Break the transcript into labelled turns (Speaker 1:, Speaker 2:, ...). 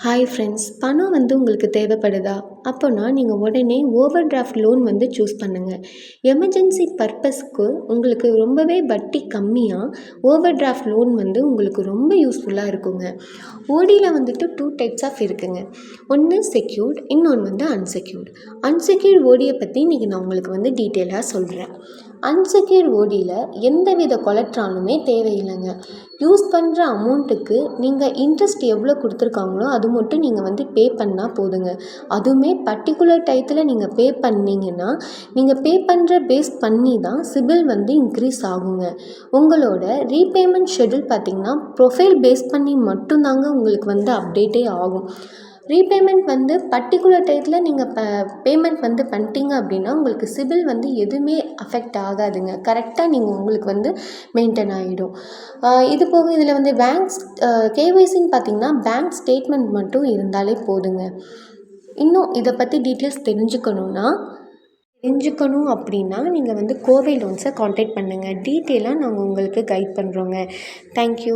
Speaker 1: Hi friends, பணம் உங்களுக்கு தேவைப்படுதா? அப்போனா நீங்கள் உடனே ஓவர் டிராஃப்ட் லோன் சூஸ் பண்ணுங்கள். எமர்ஜென்சி பர்பஸ்க்கு உங்களுக்கு ரொம்பவே வட்டி கம்மியாக ஓவர் டிராஃப்ட் லோன் உங்களுக்கு ரொம்ப யூஸ்ஃபுல்லாக இருக்குங்க. ஓடியில் 2 டைப்ஸ் ஆஃப் இருக்குங்க. ஒன்று செக்யூர்ட், இன்னொன்று அன்செக்யூர்ட். அன்செக்யூர்ட் ஓடியை பற்றி இன்றைக்கி நான் உங்களுக்கு டீட்டெயிலாக சொல்கிறேன். அன்செக்யூர்ட் ஓடியில் எந்தவித கொலட்ராலுமே தேவையில்லைங்க. யூஸ் பண்ணுற அமௌண்ட்டுக்கு நீங்கள் இன்ட்ரெஸ்ட் எவ்வளோ கொடுத்துருக்காங்களோ அது மட்டும் நீங்கள் பே பண்ணால் போதுங்க. அதுவுமே பர்டிகுலர் டயத்தில் நீங்கள் பே பண்ணிங்கன்னா நீங்கள் பே பண்ணுற பேஸ் பண்ணி தான் சிபில் இன்க்ரீஸ் ஆகுங்க. உங்களோட ரீபேமெண்ட் ஷெட்யூல் பார்த்திங்கன்னா ப்ரொஃபைல் பேஸ் பண்ணி மட்டும்தாங்க உங்களுக்கு அப்டேட்டே ஆகும். ரீபேமெண்ட் பர்டிகுலர் டயத்தில் நீங்கள் பேமெண்ட் பண்ணிட்டீங்க அப்படின்னா உங்களுக்கு சிபில் எதுவுமே அஃபெக்ட் ஆகாதுங்க. கரெக்டாக நீங்கள் உங்களுக்கு மெயின்டைன் ஆகிடும். இது போக இதில் பேங்க்ஸ் கேஒய்சின்னு பார்த்திங்கன்னா பேங்க் ஸ்டேட்மெண்ட் மட்டும் இருந்தாலே போதுங்க. இன்னும் இதை பற்றி டீட்டெயில்ஸ் தெரிஞ்சுக்கணும் அப்படின்னா நீங்கள் கோவை லோன்ஸை கான்டாக்ட் பண்ணுங்கள். டீட்டெயிலாக நாங்கள் உங்களுக்கு கைட் பண்ணுறோங்க. தேங்க்யூ.